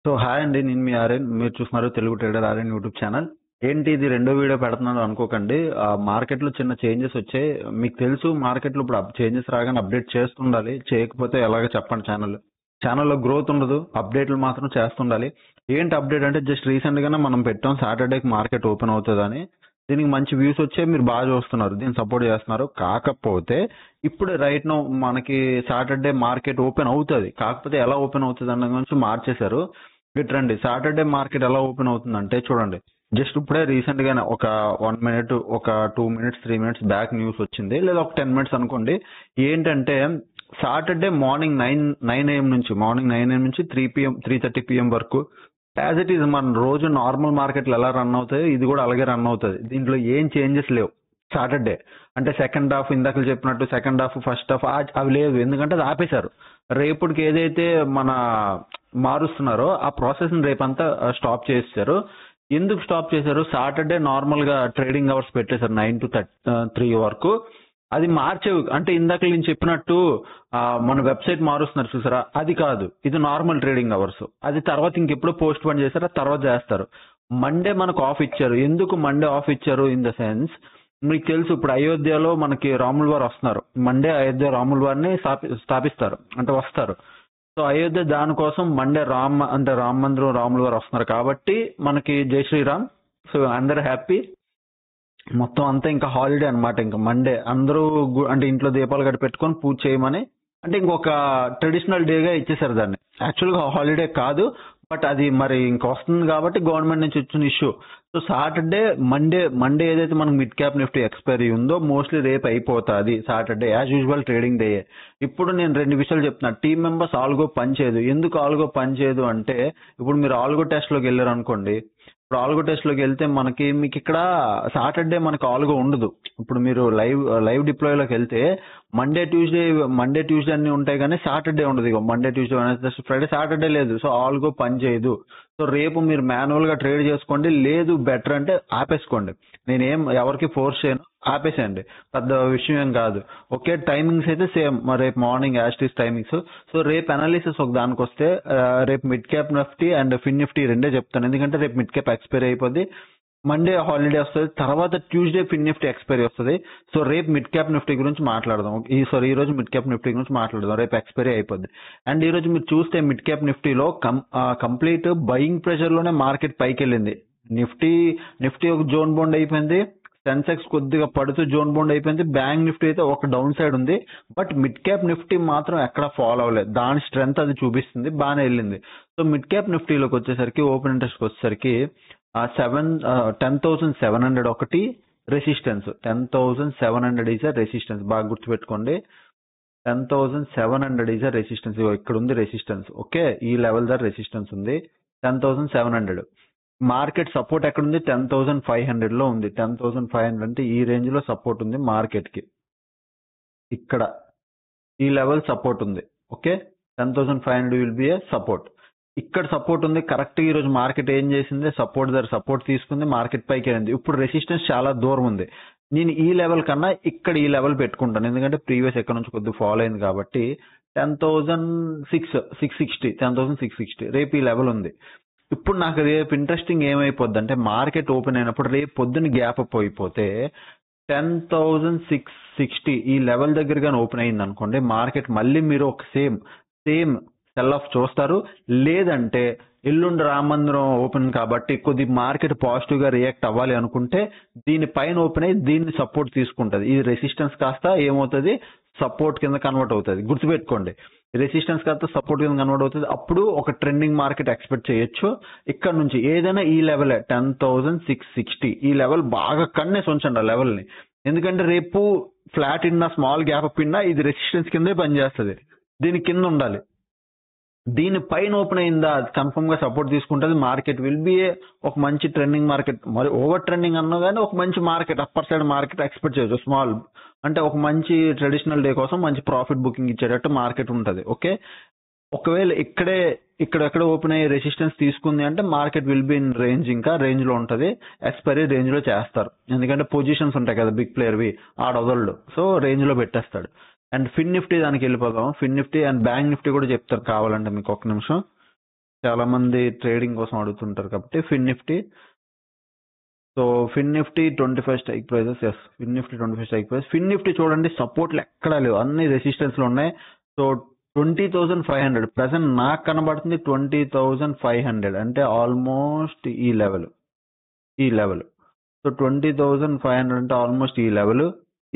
So hi అండి, నేను మీ ఆర్యన్. మీరు చూస్తున్నారు Telugu trader Aryan YouTube channel. ఏంటి ఇది రెండో వీడియో పెడుతున్నాను అనుకోకండి. మార్కెట్లో చిన్న చేంజెస్ వచ్చాయి. మీకు తెలుసు మార్కెట్లో ఇప్పుడు చేంజెస్ రాగానే అప్డేట్ చేస్తుండాలి. చేయకపోతే ఎలాగ చెప్పండి. ఛానల్లో గ్రోత్ ఉండదు, అప్డేట్లు మాత్రం చేస్తుండాలి. ఏంటి అప్డేట్ అంటే జస్ట్ రీసెంట్ గానే మనం పెట్టాం సాటర్డేకి మార్కెట్ ఓపెన్ అవుతుందని. దీనికి మంచి వ్యూస్ వచ్చే మీరు బాగా చూస్తున్నారు, దీన్ని సపోర్ట్ చేస్తున్నారు. కాకపోతే ఇప్పుడు రైట్ నో మనకి సాటర్డే మార్కెట్ ఓపెన్ అవుతుంది. కాకపోతే ఎలా ఓపెన్ అవుతుంది అన్న గురించి మార్చేశారు. రండి, సాటర్డే మార్కెట్ ఎలా ఓపెన్ అవుతుందంటే చూడండి. జస్ట్ ఇప్పుడే రీసెంట్ గానే ఒక 1 మినిట్, ఒక 2 మినిట్స్, 3 మినిట్స్ బ్యాక్ న్యూస్ వచ్చింది, లేదా ఒక 10 మినిట్స్ అనుకోండి. ఏంటంటే సాటర్డే మార్నింగ్ 9 AM నుంచి 3:30 PM వరకు యాజ్ ఇట్ ఈస్ మన రోజు నార్మల్ మార్కెట్లు ఎలా రన్ అవుతాయో ఇది కూడా అలాగే రన్ అవుతుంది. దీంట్లో ఏం చేంజెస్ లేవు. సాటర్డే అంటే సెకండ్ హాఫ్, ఇందాక చెప్పినట్టు సెకండ్ హాఫ్, ఫస్ట్ హాఫ్ అవి లేవు. ఎందుకంటే అది ఆపేశారు. రేపటికి ఏదైతే మన మారుస్తున్నారో ఆ ప్రాసెస్ ని రేపంతా స్టాప్ చేశారు. ఎందుకు స్టాప్ చేశారు? సాటర్డే నార్మల్ గా ట్రేడింగ్ అవర్స్ పెట్టేశారు 9 to 3 వరకు. అది మార్చేవి అంటే ఇందాక నేను చెప్పినట్టు మన వెబ్సైట్ మారుస్తున్నారు చూసారా, అది కాదు. ఇది నార్మల్ ట్రేడింగ్ అవర్స్. అది తర్వాత ఇంకెప్పుడు పోస్ట్ పోన్ చేశారు, తర్వాత చేస్తారు. మండే మనకు ఆఫ్ ఇచ్చారు. ఎందుకు మండే ఆఫ్ ఇచ్చారు? ఇన్ ద సెన్స్ మీకు తెలుసు ఇప్పుడు అయోధ్యలో మనకి రాముల వారు వస్తున్నారు. మండే అయోధ్య రాముల వారిని స్థాపిస్తారు, అంటే వస్తారు. సో అయోధ్య దానికోసం మండే రామ మందిరం రాముల వారు వస్తున్నారు కాబట్టి మనకి జై శ్రీరామ్. సో అందరు హ్యాపీ. మొత్తం అంతా ఇంకా హాలిడే అన్నమాట. ఇంకా మండే అందరూ అంటే ఇంట్లో దీపాలు గడి పెట్టుకొని పూజ చేయమని, అంటే ఇంకొక ట్రెడిషనల్ డేగా ఇచ్చేసారు దాన్ని. యాక్చువల్గా హాలిడే కాదు, బట్ అది మరి ఇంకా వస్తుంది కాబట్టి గవర్నమెంట్ నుంచి వచ్చిన ఇష్యూ. సో సాటర్డే మండే ఏదైతే మనకు మిడ్ క్యాప్ నిఫ్టీ ఎక్స్పైరీ ఉందో మోస్ట్లీ రేపు అయిపోతుంది. Saturday as usual trading day. ఇప్పుడు నేను 2 విషయాలు చెప్తున్నా. టీమ్ మెంబర్స్ ఆల్గో పనిచేయదు. ఎందుకు ఆల్గో పనిచేయదు అంటే, ఇప్పుడు మీరు ఆల్గో టెస్ట్ లోకి వెళ్ళారు అనుకోండి. ఇప్పుడు ఆల్గో టెస్ట్ లోకి వెళ్తే మీకు ఇక్కడ సాటర్డే మనకు ఆల్గో ఉండదు. ఇప్పుడు మీరు లైవ్ డిప్లాయ్లోకి వెళ్తే మండే ట్యూస్డే అన్ని ఉంటాయి, కానీ సాటర్డే ఉండదు. ఇక Monday, Tuesday, Wednesday, Friday, Saturday లేదు. సో ఆల్గో పని చేయదు. సో రేపు మీరు మాన్యువల్ గా ట్రేడ్ చేసుకోండి, లేదు బెటర్ అంటే ఆపేసుకోండి. నేనేం ఎవరికి ఫోర్స్ చేయను, ఆపేసేయండి. పెద్ద విషయం ఏం కాదు. ఓకే, టైమింగ్స్ అయితే సేమ్ రేపు మార్నింగ్ యాస్టీస్ టైమింగ్స్. సో రేపు అనాలిసిస్ ఒక దానికి వస్తే రేపు mid cap Nifty and Fin Nifty రెండే చెప్తాను. ఎందుకంటే రేపు మిడ్ క్యాప్ ఎక్స్పైరీ అయిపోద్ది, మండే హాలిడే వస్తుంది, తర్వాత ట్యూస్డే ఫిన్ నిఫ్టీ ఎక్స్పైరీ వస్తుంది. సో రేపు మిడ్ క్యాప్ నిఫ్టీ గురించి మాట్లాడదాం. ఈ రోజు మిడ్ క్యాప్ నిఫ్టీ గురించి మాట్లాడదాం. రేపు ఎక్స్పైరీ అయిపోద్ది. అండ్ ఈ రోజు మీరు చూస్తే మిడ్ క్యాప్ నిఫ్టీలో కంప్లీట్ బయింగ్ ప్రెషర్ లోనే మార్కెట్ పైకి వెళ్ళింది. నిఫ్టీ ఒక జోన్ బౌండ్ అయిపోయింది, సెన్సెక్స్ కొద్దిగా పడుతూ జోన్ బౌండ్ అయిపోయింది, బ్యాంక్ నిఫ్టీ అయితే ఒక డౌన్ సైడ్ ఉంది. బట్ మిడ్ క్యాప్ నిఫ్టీ మాత్రం ఎక్కడ ఫాలో అవ్వలేదు. దాని స్ట్రెంత్ అది చూపిస్తుంది, బాగానే వెళ్ళింది. సో మిడ్ క్యాప్ నిఫ్టీలోకి వచ్చేసరికి, ఓపెన్ ఇంట్రెస్ట్ వచ్చేసరికి 10,700 ఒకటి రెసిస్టెన్స్. 10,700 is a resistance. బాగా గుర్తుపెట్టుకోండి. 10,700 ఈజ్ అ రెసిస్టెన్స్. ఇక్కడ ఉంది రెసిస్టెన్స్. ఓకే, ఈ లెవెల్ దగ్గర రెసిస్టెన్స్ ఉంది 10,700. మార్కెట్ సపోర్ట్ ఎక్కడ ఉంది? 10,500 లో ఉంది. 10,500 అంటే ఈ రేంజ్ లో సపోర్ట్ ఉంది మార్కెట్ కి. ఇక్కడ ఈ లెవెల్ సపోర్ట్ ఉంది. Okay, 10,500 will be A support. ఇక్కడ సపోర్ట్ ఉంది. కరెక్ట్ ఈ రోజు మార్కెట్ ఏం చేసింది? సపోర్ట్ తీసుకుంది, మార్కెట్ పైకి వెళ్ళింది. ఇప్పుడు రెసిస్టెన్స్ చాలా దూరం ఉంది. నేను ఈ లెవెల్ కన్నా ఇక్కడ ఈ లెవెల్ పెట్టుకుంటాను, ఎందుకంటే ప్రీవియస్ ఎక్కడ నుంచి కొద్దిగా ఫాలో అయింది కాబట్టి. 10,660 రేపు ఈ లెవెల్ ఉంది. ఇప్పుడు నాకు రేపు ఇంట్రెస్టింగ్ ఏమైపోద్ది అంటే, మార్కెట్ ఓపెన్ అయినప్పుడు రేపు పొద్దున్న గ్యాప్ అప్ అయిపోతే 10,660 ఈ లెవెల్ దగ్గరగా ఓపెన్ అయింది అనుకోండి, మార్కెట్ మళ్ళీ మీరు ఒక సేమ్ సెల్ ఆఫ్ చూస్తారు. లేదంటే ఎల్లుండి రామ మందిరం ఓపెన్ కాబట్టి కొద్ది మార్కెట్ పాజిటివ్ గా రియాక్ట్ అవ్వాలి అనుకుంటే దీనిపైన ఓపెన్ అయ్యి దీన్ని సపోర్ట్ తీసుకుంటది. ఈ రెసిస్టెన్స్ కాస్త ఏమవుతుంది? సపోర్ట్ కింద కన్వర్ట్ అవుతుంది. గుర్తుపెట్టుకోండి, రెసిస్టెన్స్ కాస్త సపోర్ట్ కింద కన్వర్ట్ అవుతుంది. అప్పుడు ఒక ట్రెండింగ్ మార్కెట్ ఎక్స్పెక్ట్ చేయొచ్చు. ఇక్కడ నుంచి ఏదైనా ఈ లెవెల్ 10,660 ఈ లెవెల్ బాగా కన్నేసి ఉంచండి ఆ లెవెల్ ని. ఎందుకంటే రేపు ఫ్లాట్ ఇన్నా, స్మాల్ గ్యాప్ అప్ ఇన్నా ఇది రెసిస్టెన్స్ కిందే పనిచేస్తుంది. దీని కింద ఉండాలి. దీని పైన ఓపెన్ అయిందా కన్ఫర్మ్ గా సపోర్ట్ తీసుకుంటుంది. మార్కెట్ విల్ బి ఒక మంచి ట్రెండింగ్ మార్కెట్. మరి ఓవర్ ట్రెండింగ్ అన్నా కానీ ఒక మంచి market, upper side market expect చేయొచ్చు. స్మాల్ అంటే ఒక మంచి ట్రెడిషనల్ డే కోసం మంచి ప్రాఫిట్ బుకింగ్ ఇచ్చేటట్టు మార్కెట్ ఉంటుంది. ఓకే, ఒకవేళ ఇక్కడ ఓపెన్ అయ్యే రెసిస్టెన్స్ తీసుకుంది అంటే market will be in range, ఇంకా రేంజ్ లో ఉంటది. ఎక్స్పైరీ రేంజ్ లో చేస్తారు, ఎందుకంటే పొజిషన్స్ ఉంటాయి కదా బిగ్ ప్లేయర్వి, ఆడ వదలడు. సో రేంజ్ లో పెట్టేస్తాడు. అండ్ ఫిన్ నిఫ్టీ దానికి వెళ్ళిపోదాం. ఫిన్ నిఫ్టీ అండ్ బ్యాంక్ నిఫ్టీ కూడా చెప్తారు కావాలంటే మీకు. ఒక నిమిషం. చాలా మంది ట్రేడింగ్ కోసం అడుగుతుంటారు కాబట్టి ఫిన్ నిఫ్టీ. సో ఫిన్ నిఫ్టీ 25 స్ట్రైక్ ప్రైజెస్. ఎస్, ఫిన్ నిఫ్టీ 25 స్ట్రైక్ ప్రైస్. ఫిన్ నిఫ్టీ చూడండి, సపోర్ట్లు ఎక్కడా లేవు, అన్ని రెసిస్టెన్స్ లో ఉన్నాయి. సో 20,500 ప్రెసెంట్ నాకు కనబడుతుంది. 20,500 అంటే ఆల్మోస్ట్ ఈ లెవెల్. సో 20,500 అంటే ఆల్మోస్ట్ ఈ లెవెల్.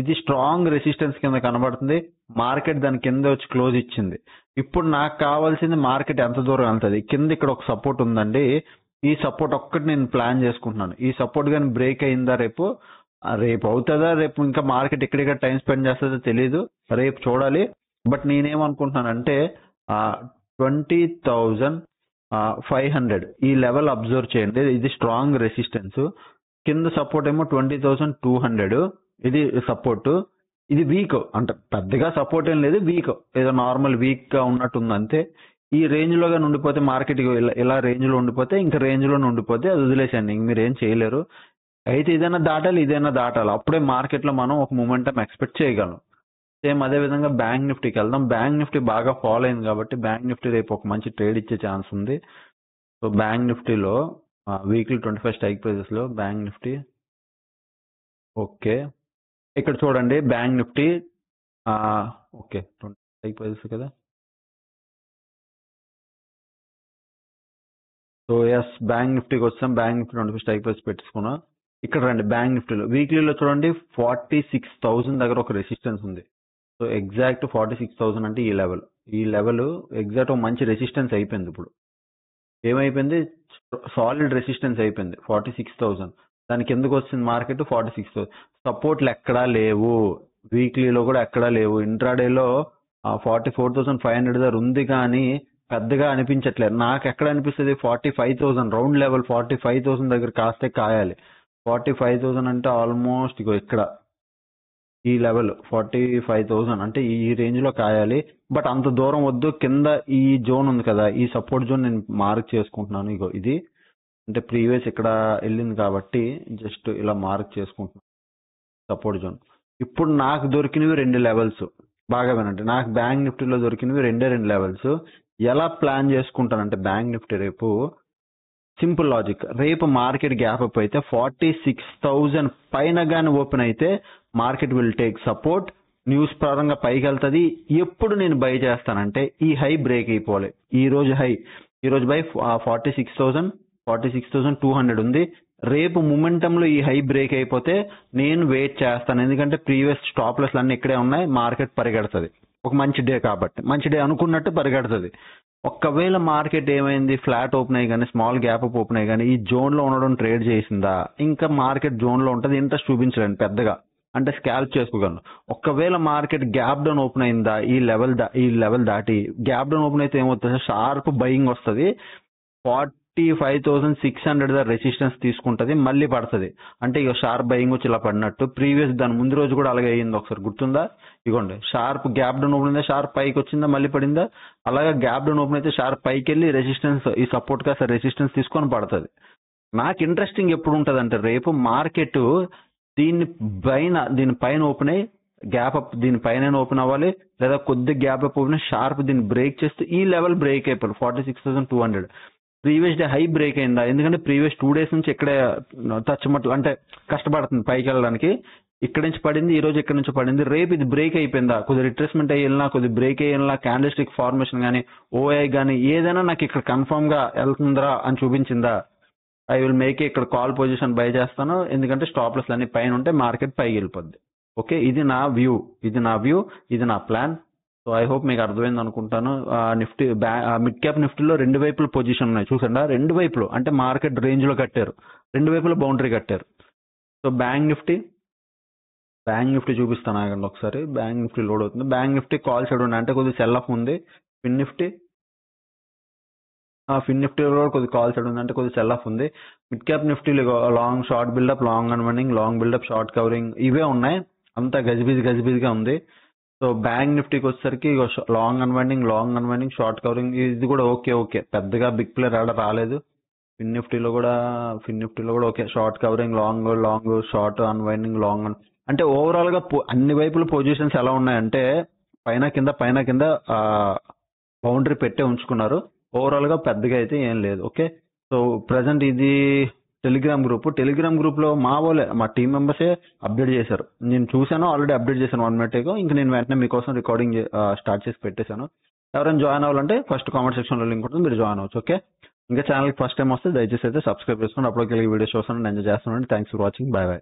ఇది స్ట్రాంగ్ రెసిస్టెన్స్ కింద కనబడుతుంది. మార్కెట్ దాని కింద వచ్చి క్లోజ్ ఇచ్చింది. ఇప్పుడు నాకు కావాల్సింది మార్కెట్ ఎంత దూరం వెళ్తుంది. కింద ఇక్కడ ఒక సపోర్ట్ ఉందండి. ఈ సపోర్ట్ ఒక్కటి నేను ప్లాన్ చేసుకుంటున్నాను. ఈ సపోర్ట్ కానీ బ్రేక్ అయిందా రేపు అవుతుందా, రేపు ఇంకా మార్కెట్ ఎక్కడిక్కడ టైం స్పెండ్ చేస్తుందో తెలియదు, రేపు చూడాలి. బట్ నేనేమనుకుంటున్నానంటే 20,500 ఈ లెవెల్ అబ్జర్వ్ చేయండి. ఇది స్ట్రాంగ్ రెసిస్టెన్స్. కింద సపోర్ట్ ఏమో 20,200. ఇది సపోర్ట్. ఇది వీక్, అంటే పెద్దగా సపోర్ట్ ఏం లేదు, వీక్, ఏదో నార్మల్ వీక్ గా ఉన్నట్టుంది అంతే. ఈ రేంజ్ లో కానీ ఉండిపోతే మార్కెట్ ఇలా రేంజ్ లో ఉండిపోతే, ఇంకా రేంజ్ లో ఉండిపోతే అది వదిలేసండి, ఇంక మీరు ఏం చేయలేరు. అయితే ఇదైనా దాటాలి, అప్పుడే మార్కెట్ లో మనం ఒక మూమెంటం ఎక్స్పెక్ట్ చేయగలం. సేమ్ అదే విధంగా బ్యాంక్ నిఫ్టీకి వెళ్దాం. బ్యాంక్ నిఫ్టీ బాగా ఫాలో అయింది కాబట్టి బ్యాంక్ నిఫ్టీ రేపు ఒక మంచి ట్రేడ్ ఇచ్చే ఛాన్స్ ఉంది. సో బ్యాంక్ నిఫ్టీలో వీక్లీ 25 స్ట్రైక్ ప్రైజెస్ లో బ్యాంక్ నిఫ్టీ. ఓకే, ఇక్కడ చూడండి bank Nifty. Okay, 20 strike prices కదా. సో ఎస్, బ్యాంక్ నిఫ్టీకి వచ్చాం. బ్యాంక్ నిఫ్టీ 25 స్ట్రైక్ ప్రైస్ పెట్టుకున్నాం. ఇక్కడ రండి, బ్యాంక్ నిఫ్టీలో వీక్లీలో చూడండి 46,000 దగ్గర ఒక రెసిస్టెన్స్ ఉంది. సో ఎగ్జాక్ట్ 46,000 అంటే ఈ లెవెల్ ఎగ్జాక్ట్ ఒక మంచి రెసిస్టెన్స్ అయిపోయింది. ఇప్పుడు ఏమైపోయింది, సాలిడ్ రెసిస్టెన్స్ అయిపోయింది 46,000. దాని కిందకు వచ్చింది మార్కెట్ 46,000. సపోర్ట్లు ఎక్కడా లేవు, వీక్లీలో కూడా ఎక్కడా లేవు. ఇంట్రాడేలో 44,500 దగ్గర ఉంది కానీ పెద్దగా అనిపించట్లేదు. నాకు ఎక్కడ అనిపిస్తుంది 45,000 రౌండ్ లెవెల్. 45,000 దగ్గర కాస్తే కాయాలి. 45,000 అంటే ఆల్మోస్ట్ ఇక్కడ ఈ లెవెల్ 45,000 అంటే ఈ రేంజ్ లో కాయాలి. బట్ అంత దూరం వద్దు. కింద ఈ జోన్ ఉంది కదా, ఈ సపోర్ట్ జోన్ నేను మార్క్ చేసుకుంటున్నాను. ఇగో ఇది అంటే ప్రీవియస్ ఇక్కడ వెళ్ళింది కాబట్టి జస్ట్ ఇలా మార్క్ చేసుకుంటున్నాను సపోర్ట్ జోన్. ఇప్పుడు నాకు దొరికినవి 2 లెవెల్స్. బాగా వినండి, నాకు బ్యాంక్ నిఫ్టీలో దొరికినవి 2 లెవెల్స్. ఎలా ప్లాన్ చేసుకుంటానంటే బ్యాంక్ నిఫ్టీ రేపు సింపుల్ లాజిక్. రేపు మార్కెట్ గ్యాప్ అప్ అయితే 46,000 పైన గాని ఓపెన్ అయితే market will take support. News పరంగా పైకి వెళ్తుంది. ఎప్పుడు నేను బై చేస్తానంటే ఈ హై బ్రేక్ అయిపోవాలి. ఈ రోజు బై 46,200 ఉంది. రేపు మొమెంటంలో ఈ హై బ్రేక్ అయిపోతే నేను వెయిట్ చేస్తాను. ఎందుకంటే ప్రీవియస్ స్టాప్ లెస్ అన్ని ఇక్కడే ఉన్నాయి. మార్కెట్ పరిగెడుతుంది. ఒక మంచి డే కాబట్టి, మంచి డే అనుకున్నట్టు పరిగెడుతుంది. ఒక్కవేళ మార్కెట్ ఏమైంది, ఫ్లాట్ ఓపెన్ అయ్యి కానీ స్మాల్ గ్యాప్ అప్ ఓపెన్ అయ్యి కానీ ఈ జోన్ లో ఉండడం ట్రేడ్ చేసిందా, ఇంకా మార్కెట్ జోన్ లో ఉంటుంది. ఇంట్రెస్ట్ చూపించలేండి పెద్దగా, అంటే స్కాల్ప్ చేసుకోగలను. ఒక్కవేళ మార్కెట్ గ్యాప్ డౌన్ ఓపెన్ అయిందా, ఈ లెవెల్ దాటి గ్యాప్ డౌన్ ఓపెన్ అయితే ఏమవుతుంది, షార్ప్ బయింగ్ వస్తుంది. 45,600 రెసిస్టెన్స్ తీసుకుంటది, మళ్ళీ పడుతుంది. అంటే ఇక షార్ప్ బయింగ్ వచ్చి ఇలా పడినట్టు. ప్రీవియస్ దాని ముందు రోజు కూడా అలాగే అయ్యింది, ఒకసారి గుర్తుందా? ఇగోండి, షార్ప్ గ్యాప్ డౌన్ ఓపెన్ అయిందా, షార్ప్ పైకి వచ్చిందా, మళ్ళీ పడిందా. అలాగే గ్యాప్ డౌన్ ఓపెన్ అయితే షార్ప్ పైకి వెళ్ళి రెసిస్టెన్స్, ఈ సపోర్ట్ కాస్త రెసిస్టెన్స్ తీసుకొని పడుతుంది. నాకు ఇంట్రెస్టింగ్ ఎప్పుడు ఉంటుంది అంటే రేపు మార్కెట్ దీనిపైన ఓపెన్ అయ్యి గ్యాప్ అప్, దీనిపైన ఓపెన్ అవ్వాలి, లేదా కొద్ది గ్యాప్ అప్ ఓపెన్ షార్ప్ దీన్ని బ్రేక్ చేస్తే ఈ లెవెల్ బ్రేక్ అయిపోయింది 46,200. ప్రీవియస్ డే హై బ్రేక్ అయిందా, ఎందుకంటే ప్రీవియస్ 2 days నుంచి ఇక్కడే తచ్చమట్లు అంటే కష్టపడుతుంది పైకి వెళ్ళడానికి. ఇక్కడి నుంచి పడింది, ఈ రోజు ఇక్కడ నుంచి పడింది. రేపు ఇది బ్రేక్ అయిపోయిందా, కొద్ది రిట్రేస్మెంట్ అయ్యేలా, కొద్ది బ్రేక్ అయ్యేలా, క్యాండిల్ స్టిక్ ఫార్మేషన్ కానీ ఓఐ కానీ ఏదైనా నాకు ఇక్కడ కన్ఫర్మ్ గా వెళ్తుందా అని చూపించిందా, ఐ విల్ మేక్ ఇక్కడ కాల్ పొజిషన్ బై చేస్తాను. ఎందుకంటే స్టాప్ లెస్ అన్ని పైన ఉంటే మార్కెట్ పైకి వెళ్ళిపోద్ది. ఓకే, ఇది నా వ్యూ, ఇది నా ప్లాన్. సో ఐ హోప్ మీకు అర్థమైంది అనుకుంటాను. నిఫ్టీ మిడ్ క్యాప్ నిఫ్టీలో 2 వైపులు పొజిషన్ ఉన్నాయి చూసండి. 2 వైపులు అంటే మార్కెట్ రేంజ్ లో కట్టారు, 2 వైపులు బౌండరీ కట్టారు. సో బ్యాంక్ నిఫ్టీ చూపిస్తాను ఆగండి ఒకసారి. బ్యాంక్ నిఫ్టీ లోడ్ అవుతుంది. బ్యాంక్ నిఫ్టీ కాల్ సైడ్ ఉన్నాయి, అంటే కొద్దిగా సెల్ ఆఫ్ ఉంది. ఫిన్ నిఫ్టీ కూడా కొద్ది కాల్ సైడ్ ఉంది, అంటే కొద్ది సెల్ ఆఫ్ ఉంది. మిడ్ క్యాప్ నిఫ్టీలో long short buildup, long unwinding, long buildup, short covering ఇవే ఉన్నాయి. అంతా గజిబిజిగా ఉంది. సో బ్యాంక్ నిఫ్టీకి వచ్చేసరికి లాంగ్ అన్వైండింగ్, షార్ట్ కవరింగ్, ఇది కూడా ఓకే, పెద్దగా బిగ్ ప్లేయర్ ఆడ రాలేదు. ఫిన్ నిఫ్టీలో కూడా okay, short covering, long, short unwinding, long అంటే ఓవరాల్ గా అన్ని వైపుల పొజిషన్స్ ఎలా ఉన్నాయంటే పైన కింద బౌండరీ పెట్టే ఉంచుకున్నారు. ఓవరాల్ గా పెద్దగా అయితే ఏం లేదు. ఓకే, సో ప్రజెంట్ ఇది టెలిగ్రామ్ గ్రూప్ లో మా టీం మెంబర్సే అప్డేట్ చేశారు. నేను చూసాను, ఆల్రెడీ అప్డేట్ చేశాను 1 minute ago. ఇంక నేను వెంటనే మీకోసం రికార్డింగ్ స్టార్ట్ చేసి పెట్టేశాను. ఎవరైనా జాయిన్ అవ్వాలంటే ఫస్ట్ కామెంట్ సెక్షన్ లో లింక్ ఉంటుంది, మీరు జాయిన్ అవ్వచ్చు. ఓకే, ఇంకా ఛానల్ ఫస్ట్ టైం వస్తే దయచేసి అయితే సబ్స్క్రైబ్ చేసుకోండి. అప్పటికి వీడియోస్ చూస్తాను, ఎంజాయ్ చేస్తున్నాను. Thanks for watching. By by.